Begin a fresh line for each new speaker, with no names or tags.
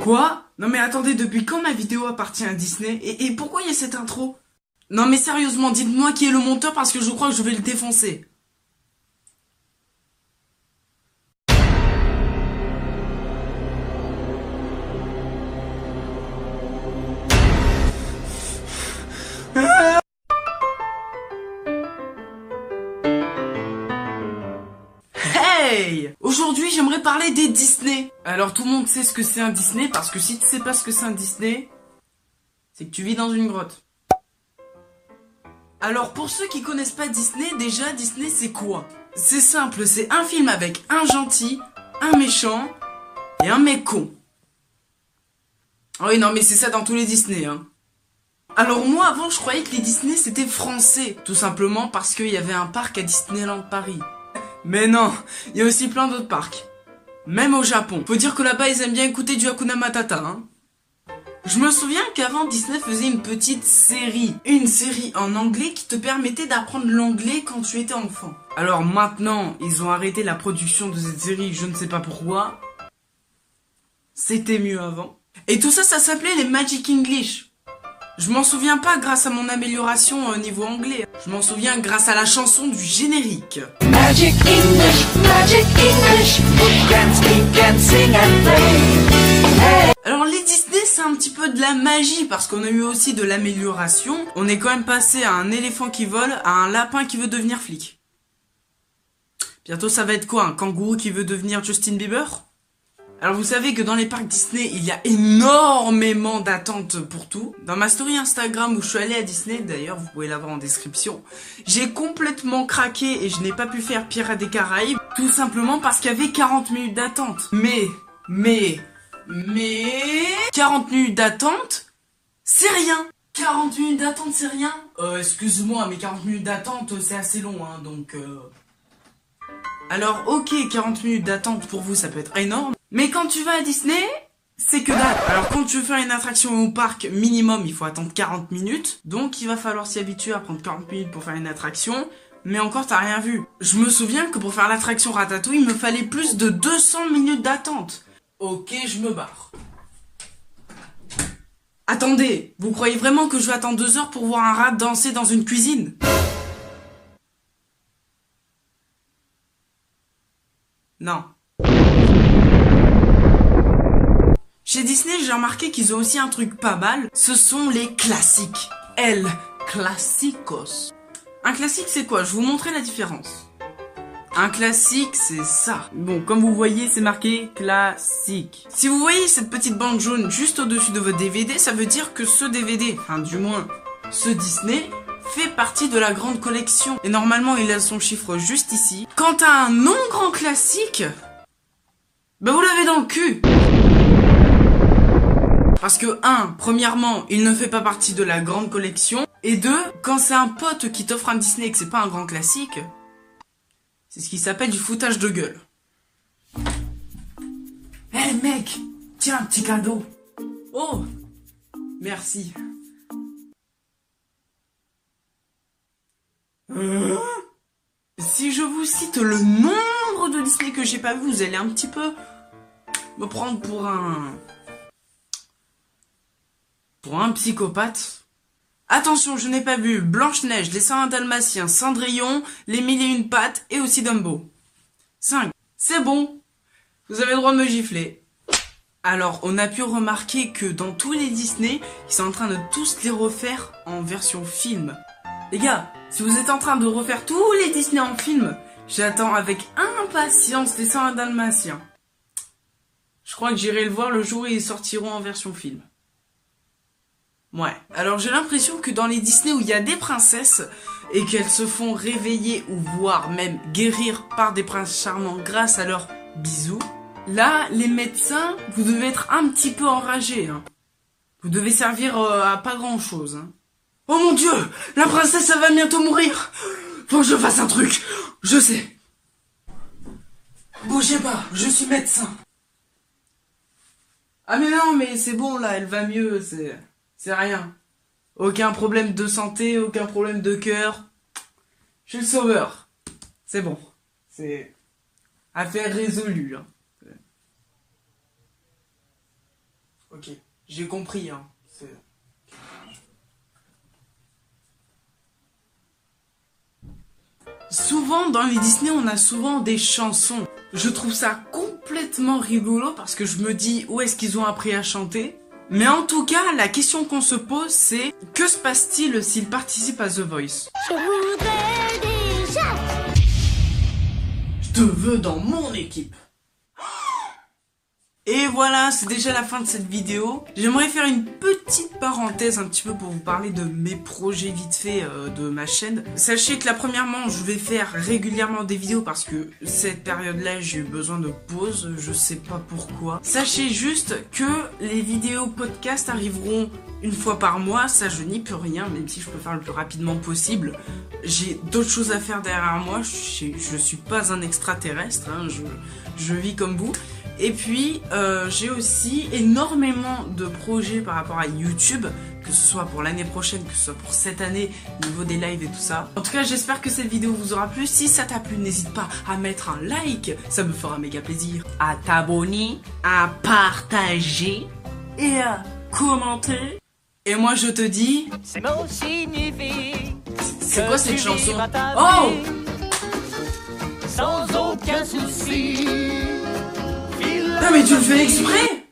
Quoi? Non mais attendez, depuis quand ma vidéo appartient à Disney? Et pourquoi il y a cette intro? Non mais sérieusement, dites-moi qui est le monteur parce que je crois que je vais le défoncer. Hey! Aujourd'hui, j'aimerais parler des Disney. Alors tout le monde sait ce que c'est un Disney parce que si tu sais pas ce que c'est un Disney, c'est que tu vis dans une grotte. Alors pour ceux qui connaissent pas Disney, déjà Disney c'est quoi? C'est simple, c'est un film avec un gentil, un méchant et un mec con. Ah oui non mais c'est ça dans tous les Disney hein. Alors moi avant je croyais que les Disney c'était français, tout simplement parce qu'il y avait un parc à Disneyland Paris. Mais non, il y a aussi plein d'autres parcs. Même au Japon. Faut dire que là-bas ils aiment bien écouter du Hakuna Matata hein. Je me souviens qu'avant Disney faisait une petite série. Une série en anglais qui te permettait d'apprendre l'anglais quand tu étais enfant. Alors maintenant, ils ont arrêté la production de cette série, je ne sais pas pourquoi. C'était mieux avant. Et tout ça, ça s'appelait les Magic English. Je m'en souviens pas grâce à mon amélioration au niveau anglais. Je m'en souviens grâce à la chanson du générique.
Magic English, who can speak and sing and play. Hey.
Alors les Disney c'est un petit peu de la magie parce qu'on a eu aussi de l'amélioration. On est quand même passé à un éléphant qui vole à un lapin qui veut devenir flic. Bientôt ça va être quoi? Un kangourou qui veut devenir Justin Bieber? Alors vous savez que dans les parcs Disney il y a énormément d'attentes pour tout. Dans ma story Instagram où je suis allée à Disney, d'ailleurs vous pouvez la voir en description, j'ai complètement craqué et je n'ai pas pu faire Pirates des Caraïbes. Tout simplement parce qu'il y avait 40 minutes d'attente. Mais 40 minutes d'attente, c'est rien. 40 minutes d'attente, c'est rien. Excuse-moi, mais 40 minutes d'attente, c'est assez long, hein, donc... Alors, ok, 40 minutes d'attente, pour vous, ça peut être énorme. Mais quand tu vas à Disney, c'est que dalle. Alors, quand tu veux faire une attraction au parc, minimum, il faut attendre 40 minutes. Donc, il va falloir s'y habituer à prendre 40 minutes pour faire une attraction. Mais encore, t'as rien vu. Je me souviens que pour faire l'attraction Ratatouille, il me fallait plus de 200 minutes d'attente. Ok, je me barre. Attendez, vous croyez vraiment que je vais attendre 2 heures pour voir un rat danser dans une cuisine? Non. Chez Disney, j'ai remarqué qu'ils ont aussi un truc pas mal. Ce sont les classiques. El Clásicos. Un classique, c'est quoi? Je vais vous montrer la différence. Un classique, c'est ça. Bon, comme vous voyez, c'est marqué classique. Si vous voyez cette petite bande jaune juste au-dessus de votre DVD, ça veut dire que ce DVD, enfin du moins ce Disney, fait partie de la grande collection. Et normalement, il a son chiffre juste ici. Quant à un non-grand classique, ben vous l'avez dans le cul. Parce que, premièrement, il ne fait pas partie de la grande collection. Et 2, quand c'est un pote qui t'offre un Disney et que c'est pas un grand classique... C'est ce qui s'appelle du foutage de gueule. Hey mec, tiens, un petit cadeau. Oh, merci. Si je vous cite le nombre de Disney que j'ai pas vu, vous allez un petit peu me prendre pour un psychopathe. Attention, je n'ai pas vu Blanche-Neige, Les 101 Dalmatiens, Cendrillon, Les 1001 Pattes et aussi Dumbo. 5. C'est bon. Vous avez le droit de me gifler. Alors, on a pu remarquer que dans tous les Disney, ils sont en train de tous les refaire en version film. Les gars, si vous êtes en train de refaire tous les Disney en film, j'attends avec impatience Les 101 Dalmatiens. Je crois que j'irai le voir le jour où ils sortiront en version film. Ouais, alors j'ai l'impression que dans les Disney où il y a des princesses et qu'elles se font réveiller ou voire même guérir par des princes charmants grâce à leurs bisous, là, les médecins, vous devez être un petit peu enragés. Hein. Vous devez servir à pas grand chose. Hein. Oh mon Dieu, la princesse, elle va bientôt mourir. Faut que je fasse un truc, je sais. Bougez pas, je suis médecin. Ah mais non, mais c'est bon là, elle va mieux, c'est rien. Aucun problème de santé, aucun problème de cœur. Je suis le sauveur. C'est bon. C'est affaire résolue. Hein. Ok, j'ai compris, hein. Souvent, dans les Disney, on a souvent des chansons. Je trouve ça complètement rigolo parce que je me dis où est-ce qu'ils ont appris à chanter. Mais en tout cas, la question qu'on se pose, c'est que se passe-t-il s'ils participent à The Voice?
Je voudrais déjà.
Je te veux dans mon équipe. Et voilà, c'est déjà la fin de cette vidéo. J'aimerais faire une petite parenthèse un petit peu pour vous parler de mes projets vite fait de ma chaîne. Sachez que là, premièrement, je vais faire régulièrement des vidéos parce que cette période-là, j'ai eu besoin de pause. Je sais pas pourquoi. Sachez juste que les vidéos podcast arriveront une fois par mois. Ça, je n'y peux rien, même si je peux faire le plus rapidement possible. J'ai d'autres choses à faire derrière moi. Je suis pas un extraterrestre. Hein. Je vis comme vous. Et puis, j'ai aussi énormément de projets par rapport à YouTube, que ce soit pour l'année prochaine, que ce soit pour cette année, au niveau des lives et tout ça. En tout cas, j'espère que cette vidéo vous aura plu. Si ça t'a plu, n'hésite pas à mettre un like, ça me fera méga plaisir. À t'abonner, à partager et à commenter. Et moi, je te dis...
Ces mots signifient
C'est quoi cette chanson?
Oh!
Oh!
Sans aucun souci.
Non mais tu le fais exprès!